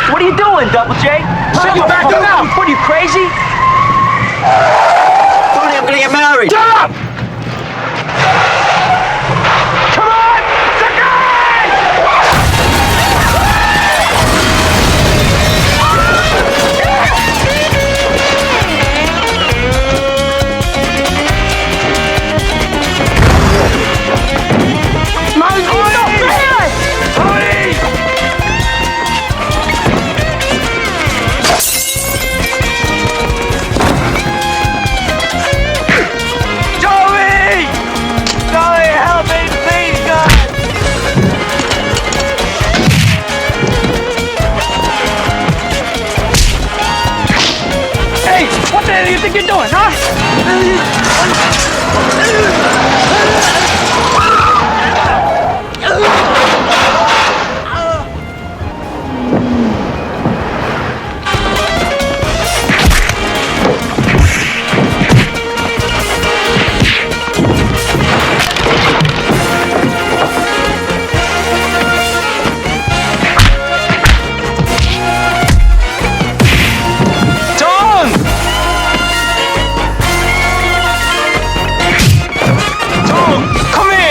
What are you doing, Double J? Shut your back up now! What are you, crazy? Tony, I'm gonna get married. Shut up! Come on! Sakai! What the hell do you think you're doing, huh?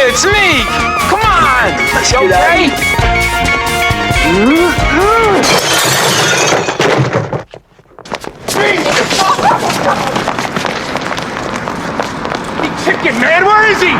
It's me! Come on! You okay? He chicken, man! Where is he?